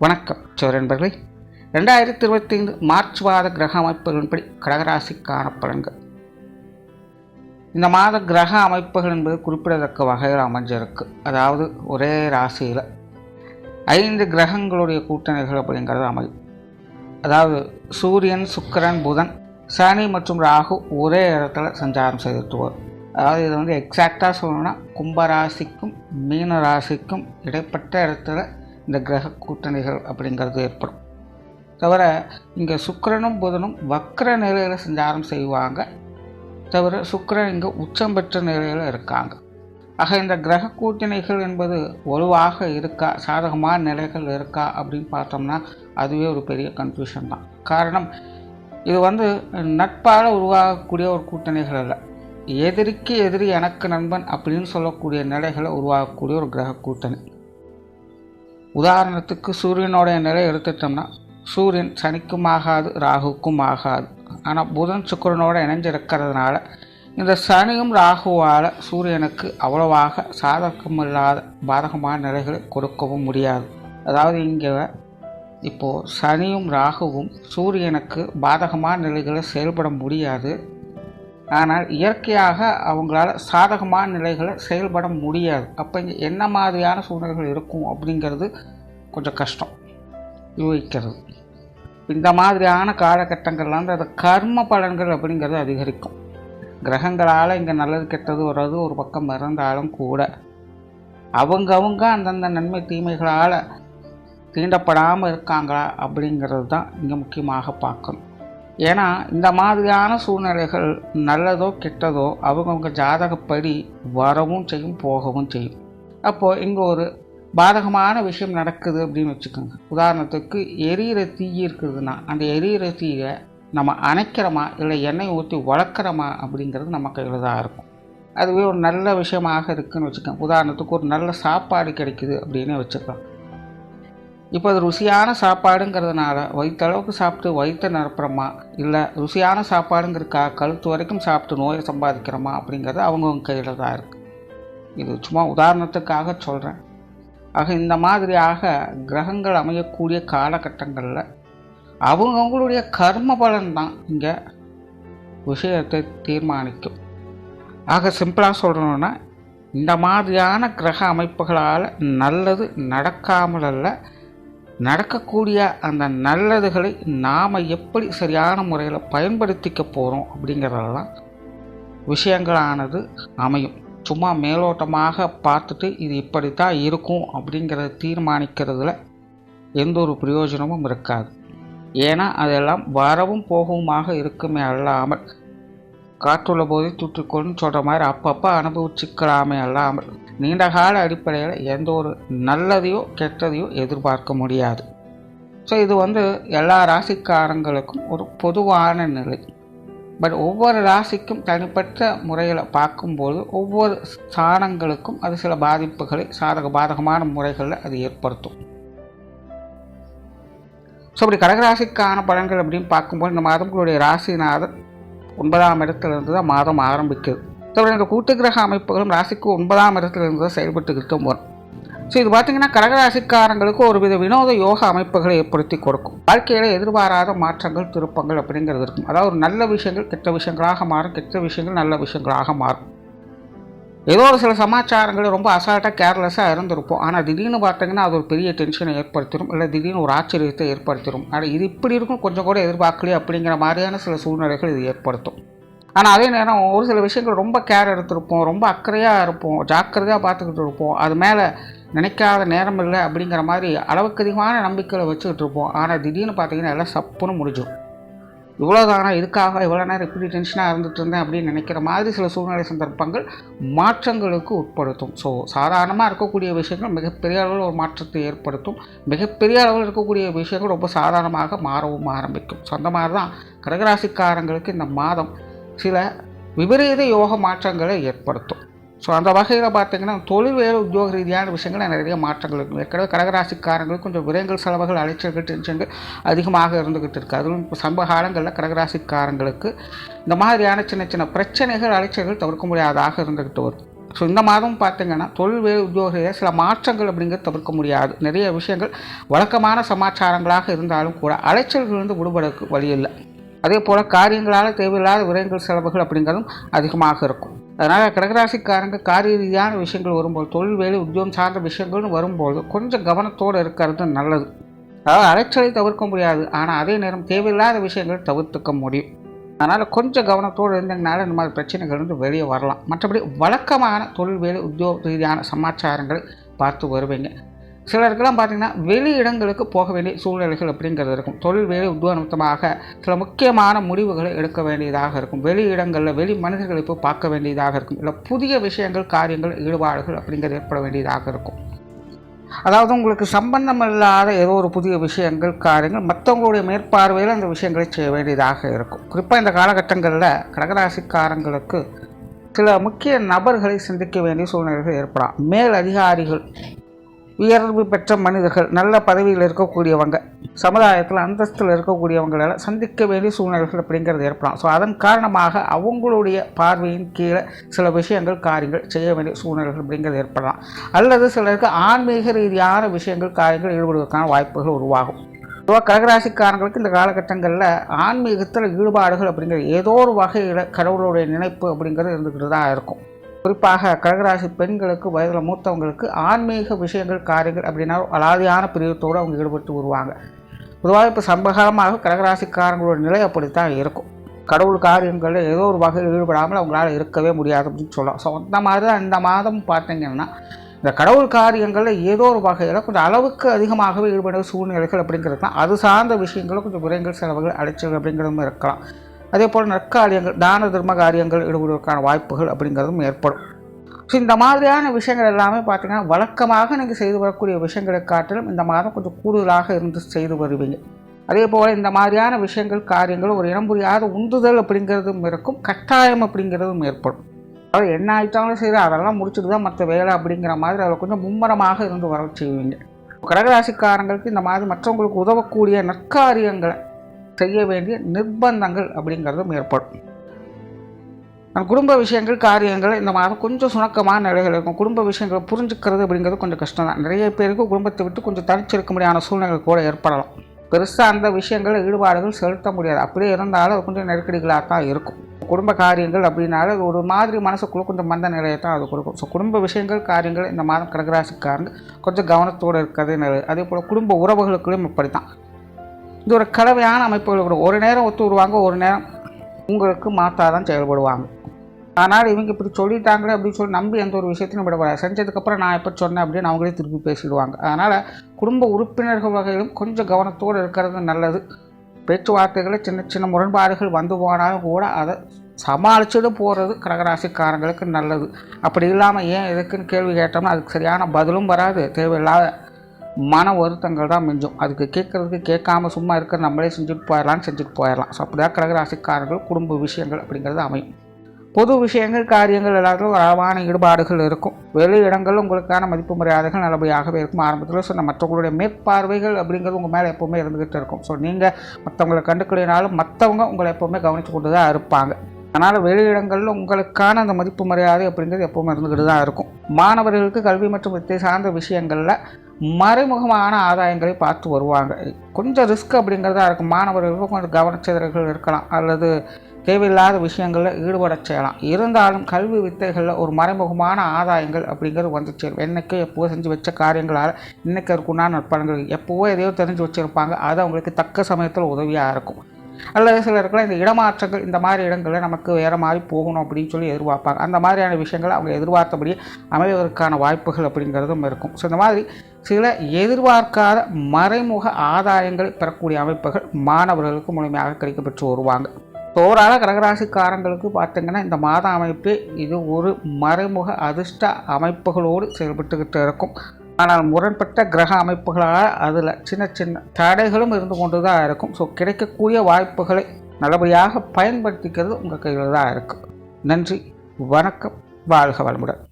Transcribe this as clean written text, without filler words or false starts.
வணக்கம் நண்பர்களே. 2025 மார்ச் மாத கிரக அமைப்புகளின்படி கடகராசிக்கான பலன்கள். இந்த மாத கிரக அமைப்புகள் என்பது குறிப்பிடத்தக்க வகையில் அமைஞ்சிருக்கு. அதாவது ஒரே ராசியில் 5 கிரகங்களுடைய கூட்டணிகள் அப்படிங்கிறது அமையும். அதாவது சூரியன், சுக்கிரன், புதன், சனி மற்றும் ராகு ஒரே இடத்துல சஞ்சாரம் செய்துட்டு வரும். அதாவது இது வந்து எக்ஸாக்டாக சொல்லணும்னா கும்பராசிக்கும் மீன ராசிக்கும் இடைப்பட்ட இடத்துல இந்த கிரக கூட்டணிகள் அப்படிங்கிறது ஏற்படும். தவிர இங்கே சுக்கிரனும் புதனும் வக்ர நிலையில் சஞ்சாரம் செய்வாங்க. தவிர சுக்கிரன் இங்கே உச்சம் பெற்ற நிலையில் இருக்காங்க. ஆக இந்த கிரக கூட்டணிகள் என்பது வலுவாக இருக்கா, சாதகமான நிலைகள் இருக்கா அப்படின்னு பார்த்தோம்னா அதுவே ஒரு பெரிய கன்ஃபியூஷன் தான். காரணம், இது வந்து நட்பால் உருவாகக்கூடிய ஒரு கூட்டணிகள் அல்ல. எதிரிக்கு எதிரி எனக்கு நண்பன் அப்படின்னு சொல்லக்கூடிய நிலைகளை உருவாகக்கூடிய ஒரு கிரக கூட்டணி. உதாரணத்துக்கு சூரியனுடைய நிலை எடுத்துட்டோம்னா சூரியன் சனிக்கும் ஆகாது, ராகுக்கும் ஆகாது. ஆனால் புதன் சுக்கிரனோடு இணைஞ்சிருக்கிறதுனால இந்த சனியும் ராகுவால் சூரியனுக்கு அவ்வளவாக சாதகமில்லாத பாதகமான நிலைகளை கொடுக்கவும் முடியாது. அதாவது இங்கே இப்போது சனியும் ராகுவும் சூரியனுக்கு பாதகமான நிலைகளை செயல்பட முடியாது. ஆனால் இயற்கையாக அவங்களால சாதகமான நிலைகளை செயல்பட முடியாது. அப்போ இங்கே என்ன மாதிரியான சூழ்நிலைகள் இருக்கும் அப்படிங்கிறது கொஞ்சம் கஷ்டம் யூகிக்கிறது. இந்த மாதிரியான காலகட்டங்கள்லாம் வந்து அது கர்ம பலன்கள் அப்படிங்கிறது அதிகரிக்கும். கிரகங்களால் இங்கே நல்லது கெட்டது வர்றது ஒரு பக்கம் இருந்தாலும் கூட அவங்க அந்தந்த நன்மை தீமைகளால் தீண்டப்படாமல் இருக்காங்களா அப்படிங்கிறது தான் இங்கே முக்கியமாக பார்க்கணும். ஏன்னா இந்த மாதிரியான சூழ்நிலைகள் நல்லதோ கெட்டதோ அவங்கவுங்க ஜாதகப்படி வரவும் செய்யும், போகவும் செய்யும். அப்போது இங்கே ஒரு பாதகமான விஷயம் நடக்குது அப்படின்னு வச்சுக்கோங்க. உதாரணத்துக்கு எரியிற தீ இருக்குதுன்னா அந்த எரியிற தீயை நம்ம அணைக்கிறோமா இல்லை எண்ணெய் ஊற்றி வளர்க்குறோமா அப்படிங்கிறது நம்ம கையில் தான் இருக்கும். அதுவே ஒரு நல்ல விஷயமாக இருக்குதுன்னு வச்சுக்கோங்க. உதாரணத்துக்கு ஒரு நல்ல சாப்பாடு கிடைக்குது அப்படின்னு வச்சுக்கலாம். இப்போ அது ருசியான சாப்பாடுங்கிறதுனால வயிற்றளவுக்கு சாப்பிட்டு வயிற்றை நிரப்புறோமா இல்லை ருசியான சாப்பாடுங்கிறதுக்காக கழுத்து வரைக்கும் சாப்பிட்டு நோயை சம்பாதிக்கிறோமா அப்படிங்கிறது அவங்கவுங்க கையில் தான் இருக்குது. இது சும்மா உதாரணத்துக்காக சொல்கிறேன். ஆக இந்த மாதிரியாக கிரகங்கள் அமையக்கூடிய காலகட்டங்களில் அவங்கவுங்களுடைய கர்ம பலன் தான் இங்கே விஷயத்தை தீர்மானிக்கும். ஆக சிம்பிளாக சொல்கிறோன்னா இந்த மாதிரியான கிரக அமைப்புகளால் நல்லது நடக்காமல் அல்ல, நடக்கக்கூடிய அந்த நல்லதுகளை நாம் எப்படி சரியான முறையில் பயன்படுத்திக்க போகிறோம் அப்படிங்கிறதெல்லாம் விஷயங்களானது அமையும். சும்மா மேலோட்டமாக பார்த்துட்டு இது இப்படித்தான் இருக்கும் அப்படிங்கிறத தீர்மானிக்கிறதுல எந்த ஒரு பிரயோஜனமும் இருக்காது. ஏன்னா அதெல்லாம் வரவும் போகவுமாக இருக்குமே அல்லாமல் காற்றுள்ள போதே தூற்றிக்கொள்ளுன்னு சொல்கிற மாதிரி அப்பப்போ அனுபவிச்சுக்கலாமே அல்லாமல் நீண்டகால அடிப்படையில் எந்த ஒரு நல்லதையோ கெட்டதையோ எதிர்பார்க்க முடியாது. ஸோ இது வந்து எல்லா ராசிக்காரங்களுக்கும் ஒரு பொதுவான நிலை. பட் ஒவ்வொரு ராசிக்கும் தனிப்பட்ட முறையில் பார்க்கும்போது ஒவ்வொரு ஸ்தானங்களுக்கும் அது சில பாதிப்புகளை பாதகமான முறைகளில் அது ஏற்படுத்தும். ஸோ அப்படி கடகராசிக்கான பலன்கள் அப்படின்னு பார்க்கும்போது இந்த மாதங்களுடைய ராசிநாதன் 9ஆம் இடத்திலிருந்து தான் மாதம் ஆரம்பிக்குது. தவிர இந்த கூட்டு கிரக அமைப்புகளும் ராசிக்கு 9ஆம் இடத்திலிருந்து தான் செயல்பட்டுக்கிட்டு வரும். ஸோ இது பார்த்திங்கன்னா கடகராசிக்காரங்களுக்கு ஒரு வித வினோத யோக அமைப்புகளை ஏற்படுத்தி கொடுக்கும். வாழ்க்கையில் எதிர்பாராத மாற்றங்கள், திருப்பங்கள் அப்படிங்கிறது இருக்கும். அதாவது ஒரு நல்ல விஷயங்கள் கெட்ட விஷயங்களாக மாறும், கெட்ட விஷயங்கள் நல்ல விஷயங்களாக மாறும். ஏதோ ஒரு சில சமாச்சாரங்கள் ரொம்ப அசால்ட்டாக கேர்லெஸ்ஸாக இருந்திருப்போம். ஆனால் திடீர்னு பார்த்திங்கன்னா அது ஒரு பெரிய டென்ஷனை ஏற்படுத்திடும், இல்லை திடீர்னு ஒரு ஆச்சரியத்தை ஏற்படுத்திடும். ஆனால் இது இப்படி இருக்கும் கொஞ்சம் கூட எதிர்பார்க்கலையே அப்படிங்கிற மாதிரியான சில சூழ்நிலைகள் இது ஏற்படுத்தும். ஆனால் அதே நேரம் ஒரு சில விஷயங்கள் ரொம்ப கேர் எடுத்திருப்போம், ரொம்ப அக்கறையாக இருப்போம், ஜாக்கிரதையாக பார்த்துக்கிட்டு இருப்போம். அது மேலே நினைக்காத நேரம் இல்லை அப்படிங்கிற மாதிரி அளவுக்கு அதிகமான நம்பிக்கைகளை வச்சுக்கிட்டு இருப்போம். ஆனால் திடீர்னு பார்த்திங்கன்னா எல்லாம் சப்புன்னு முடிஞ்சிடும். இவ்வளோதானா, இதுக்காக இவ்வளோ நேரம் இப்படி டென்ஷனாக இருந்துகிட்டு இருந்தேன் அப்படின்னு நினைக்கிற மாதிரி சில சூழ்நிலை சந்தர்ப்பங்கள் மாற்றங்களுக்கு உட்படுத்தும். ஸோ சாதாரணமாக இருக்கக்கூடிய விஷயங்கள் மிகப்பெரிய அளவில் ஒரு மாற்றத்தை ஏற்படுத்தும். மிகப்பெரிய அளவில் இருக்கக்கூடிய விஷயங்கள் ரொம்ப சாதாரணமாக மாறவும் ஆரம்பிக்கும். ஸோ அந்த மாதிரி தான் கடகராசிக்காரங்களுக்கு இந்த மாதம் சில விபரீத யோக மாற்றங்களை ஏற்படுத்தும். ஸோ அந்த வகையில் பார்த்திங்கன்னா தொழில் வேறு உத்தியோக ரீதியான விஷயங்கள் நிறைய மாற்றங்கள் இருக்கும். ஏற்கனவே கடகராசிக்காரங்களுக்கு கொஞ்சம் விரயங்கள், செலவுகள், அலைச்சல்கள், டென்ஷன்கள் அதிகமாக இருந்துக்கிட்டு இருக்குது. அதுவும் இப்போ சமீப காலங்களில் கடகராசிக்காரங்களுக்கு இந்த மாதிரியான சின்ன சின்ன பிரச்சனைகள், அலைச்சல்கள் தவிர்க்க முடியாததாக இருந்துக்கிட்டு வரும். ஸோ இந்த மாதம் பார்த்திங்கன்னா தொழில் வேலை உத்தியோகத்தில் சில மாற்றங்கள் அப்படிங்கிறது தவிர்க்க முடியாது. நிறைய விஷயங்கள் வழக்கமான சமாச்சாரங்களாக இருந்தாலும் கூட அலைச்சல்களிலிருந்து விடுபடுறதுக்கு வழி இல்லை. அதே போல் காரியங்களால் தேவையில்லாத விரயங்கள் செலவுகள் அப்படிங்கிறதும் அதிகமாக இருக்கும். அதனால் கடகராசிக்காரங்க காரிய ரீதியான விஷயங்கள் வரும்போது, தொழில் வேலை உத்தியோகம் சார்ந்த விஷயங்கள்னு வரும்போது கொஞ்சம் கவனத்தோடு இருக்கிறது நல்லது. அதாவது அலைச்சலை தவிர்க்க முடியாது, ஆனால் அதே நேரம் தேவையில்லாத விஷயங்களை தவிர்த்துக்க முடியும். அதனால் கொஞ்சம் கவனத்தோடு இருந்ததுனால இந்த மாதிரி பிரச்சனைகள் வந்து வெளியே வரலாம். மற்றபடி வழக்கமான தொழில் வேலை உத்தியோக ரீதியான சமாச்சாரங்களை பார்த்து வருவீங்க. சிலருக்கெல்லாம் பார்த்திங்கன்னா வெளி இடங்களுக்கு போக வேண்டிய சூழ்நிலைகள் அப்படிங்கிறது இருக்கும். தொழில் வேலை உத்தியோக நிமித்தமாக சில முக்கியமான முடிவுகளை எடுக்க வேண்டியதாக இருக்கும். வெளி இடங்களில் வெளி மனிதர்களை போய் பார்க்க வேண்டியதாக இருக்கும். இல்லை புதிய விஷயங்கள் காரியங்கள் ஈடுபாடுகள் அப்படிங்கிறது ஏற்பட வேண்டியதாக இருக்கும். அதாவது உங்களுக்கு சம்பந்தம் இல்லாத ஏதோ ஒரு புதிய விஷயங்கள் காரியங்கள் மற்றவங்களுடைய மேற்பார்வையில் அந்த விஷயங்களை செய்ய வேண்டியதாக இருக்கும். குறிப்பாக இந்த காலகட்டங்களில் கடகராசிக்காரங்களுக்கு சில முக்கிய நபர்களை சந்திக்க வேண்டிய சூழ்நிலைகள் ஏற்படலாம். மேல் அதிகாரிகள், உயர்வு பெற்ற மனிதர்கள், நல்ல பதவியில் இருக்கக்கூடியவங்க, சமுதாயத்தில் அந்தஸ்தில் இருக்கக்கூடியவங்களால் சந்திக்க வேண்டிய சூழ்நிலைகள் அப்படிங்கிறது ஏற்படலாம். ஸோ அதன் காரணமாக அவங்களுடைய பார்வையின் கீழே சில விஷயங்கள் காரியங்கள் செய்ய வேண்டிய சூழ்நிலைகள் அப்படிங்கிறது ஏற்படலாம். அல்லது சிலருக்கு ஆன்மீக ரீதியான விஷயங்கள் காரியங்கள் ஈடுபடுவதற்கான வாய்ப்புகள் உருவாகும். பொதுவாக கடகராசிக்காரங்களுக்கு இந்த காலகட்டங்களில் ஆன்மீகத்தில் ஈடுபாடுகள் அப்படிங்கிறது ஏதோ ஒரு வகையில் கடவுளுடைய நினைப்பு அப்படிங்கிறது இருந்துக்கிட்டு தான் இருக்கும். குறிப்பாக கடகராசி பெண்களுக்கு, வயதில் மூத்தவங்களுக்கு ஆன்மீக விஷயங்கள் காரியங்கள் அப்படின்னா அலாதியான பிரியத்தோடு அவங்க ஈடுபட்டு வருவாங்க. பொதுவாக இப்போ சமகாலமாக கடகராசிக்காரங்களோட நிலை அப்படித்தான் இருக்கும். கடவுள் காரியங்களில் ஏதோ ஒரு வகையில் ஈடுபடாமல் அவங்களால இருக்கவே முடியாது அப்படின்னு சொல்லலாம். ஸோ அந்த மாதிரி தான் இந்த மாதம் பார்த்தீங்கன்னா இந்த கடவுள் காரியங்களில் ஏதோ ஒரு வகையில் கொஞ்சம் அளவுக்கு அதிகமாகவே ஈடுபட சூழ்நிலைகள் அப்படிங்கிறது தான். அது சார்ந்த விஷயங்களும் கொஞ்சம் விரயங்கள் செலவுகள் அலைச்சல் அப்படிங்கிறதும் இருக்கலாம். அதே போல் நற்காரியங்கள், தான தர்ம காரியங்கள் ஈடுபடுவதற்கான வாய்ப்புகள் அப்படிங்கிறதும் ஏற்படும். ஸோ இந்த மாதிரியான விஷயங்கள் எல்லாமே பார்த்திங்கன்னா வழக்கமாக நீங்கள் செய்து வரக்கூடிய விஷயங்களை காட்டிலும் இந்த மாதம் கொஞ்சம் கூடுதலாக இருந்து செய்து வருவீங்க. அதே போல் இந்த மாதிரியான விஷயங்கள் காரியங்கள் ஒரு இனம் புரியாத உந்துதல் அப்படிங்கிறதும் இருக்கும், கட்டாயம் அப்படிங்கிறதும் ஏற்படும். அதாவது என்ன ஆயிட்டாலும் சரி அதெல்லாம் முடிச்சுட்டு தான் மற்ற வேலை அப்படிங்கிற மாதிரி அதில் கொஞ்சம் மும்மரமாக இருந்து வர செய்வீங்க. கடகராசிக்காரங்களுக்கு இந்த மாதிரி மற்றவங்களுக்கு உதவக்கூடிய நற்காரியங்களை செய்ய வேண்டிய நிர்பந்தங்கள் அப்படிங்கிறதும் ஏற்படும். குடும்ப விஷயங்கள் காரியங்கள் இந்த மாதம் கொஞ்சம் சுணக்கமான நிலைகள் இருக்கும். குடும்ப விஷயங்களை புரிஞ்சுக்கிறது அப்படிங்கிறது கொஞ்சம் கஷ்டம் தான். நிறைய பேருக்கு குடும்பத்தை விட்டு கொஞ்சம் தனிச்சிருக்க முடியாத சூழ்நிலை கூட ஏற்படலாம். பெருசாக அந்த விஷயங்களில் ஈடுபாடுகள் செலுத்த முடியாது. அப்படியே இருந்தாலும் அது கொஞ்சம் நெருக்கடிகளாக தான் இருக்கும். குடும்ப காரியங்கள் அப்படின்னால ஒரு மாதிரி மனசுக்குள்ளே கொஞ்சம் மந்த நிலையை தான் அது கொடுக்கும். ஸோ குடும்ப விஷயங்கள் காரியங்கள் இந்த மாதம் கடகராசிக்காரங்க கொஞ்சம் கவனத்தோடு இருக்கிறதே நல்லது. அதே போல் குடும்ப உறவுகளுக்குள்ளும் இப்படி தான். இது ஒரு கலவையான அமைப்புகள் கூட ஒரு நேரம் ஒத்து வருவாங்க, ஒரு நேரம் உங்களுக்கு மாற்றாக தான் செயல்படுவாங்க. ஆனால் இவங்க இப்படி சொல்லிட்டாங்களே அப்படின்னு சொல்லி நம்பி எந்த ஒரு விஷயத்தையும் விடக்கூடாது. செஞ்சதுக்கப்புறம் நான் எப்போ சொன்னேன் அப்படின்னு அவங்களே திருப்பி பேசிடுவாங்க. அதனால் குடும்ப உறுப்பினர்கள் வகையிலும் கொஞ்சம் கவனத்தோடு இருக்கிறது நல்லது. பேச்சுவார்த்தைகளில் சின்ன சின்ன முரண்பாடுகள் வந்து போனாலும் கூட அதை சமாளிச்சுட்டு போகிறது கடகராசிக்காரங்களுக்கு நல்லது. அப்படி இல்லாமல் ஏன் எதுக்குன்னு கேள்வி கேட்டோம்னா அதுக்கு சரியான பதிலும் வராது, தேவையில்லாத மன வருத்தங்கள் தான் மிஞ்சும். அதுக்கு கேட்குறதுக்கு கேட்காம சும்மா இருக்கிற நம்மளே செஞ்சுட்டு போயிடலாம். ஸோ அப்படிதான் கடகராசிக்காரர்கள் குடும்ப விஷயங்கள் அப்படிங்கிறது அமையும். பொது விஷயங்கள் காரியங்கள் எல்லாத்துக்கும் ஒரு அளவான ஈடுபாடுகள் இருக்கும். வெளி இடங்களில் உங்களுக்கான மதிப்பு மரியாதைகள் நல்லபடியாகவே இருக்கும். ஆரம்பத்தில் சொன்ன மற்றவங்களுடைய மேற்பார்வைகள் அப்படிங்கிறது உங்கள் மேலே எப்போவுமே இருந்துகிட்டு இருக்கும். ஸோ நீங்கள் மற்றவங்களை கண்டுக்கலினாலும் மற்றவங்க உங்களை எப்போவுமே கவனித்து கொண்டு தான் இருப்பாங்க. அதனால் வெளியிடங்களில் உங்களுக்கான அந்த மதிப்பு மரியாதை அப்படிங்கிறது எப்போவுமே இருந்துக்கிட்டு தான் இருக்கும். மாணவர்களுக்கு கல்வி மற்றும் வித்தை சார்ந்த விஷயங்களில் மறைமுகமான ஆதாயங்களை பார்த்து வருவாங்க. கொஞ்சம் ரிஸ்க் அப்படிங்கிறதா இருக்கும். மாணவர்களுக்கு கொஞ்சம் கவனச்சிதறல்கள் இருக்கலாம், அல்லது தேவையில்லாத விஷயங்களில் ஈடுபட செய்யலாம். இருந்தாலும் கல்வி வித்தைகளில் ஒரு மறைமுகமான ஆதாயங்கள் அப்படிங்கிறது வந்து சேரும். என்றைக்கே எப்போவோ செஞ்சு வச்ச காரியங்களால் இன்றைக்கு இருக்குன்னா நற்பலன்கள் எப்போவோ எதையோ தெரிஞ்சு வச்சுருப்பாங்க. அது அவங்களுக்கு தக்க சமயத்தில் உதவியாக இருக்கும். அல்லது சிலருக்குலாம் இந்த இடமாற்றங்கள் இந்த மாதிரி இடங்களில் நமக்கு வேறு மாதிரி போகணும் அப்படின்னு சொல்லி எதிர்பார்ப்பாங்க. அந்த மாதிரியான விஷயங்கள் அவங்க எதிர்பார்த்தபடி அமைவதற்கான வாய்ப்புகள் அப்படிங்கிறதும் இருக்கும். ஸோ இந்த மாதிரி சில எதிர்பார்க்காத மறைமுக ஆதாயங்களை பெறக்கூடிய அமைப்புகள் மாணவர்களுக்கு முழுமையாக கிடைக்கப்பெற்று வருவாங்க. ஓவராலாக கடகராசிக்காரங்களுக்கு பார்த்திங்கன்னா இந்த மாத அமைப்பு இது ஒரு மறைமுக அதிர்ஷ்ட அமைப்புகளோடு செயல்பட்டுக்கிட்டு இருக்கும். ஆனால் முரண்பட்ட கிரக அமைப்புகளால் அதில் சின்ன சின்ன தடைகளும் இருந்து கொண்டு தான் இருக்கும். ஸோ கிடைக்கக்கூடிய வாய்ப்புகளை நல்லபடியாக பயன்படுத்திக்கிறது உங்கள் கையில் தான் இருக்குது. நன்றி, வணக்கம், வாழ்க வளமுடன்.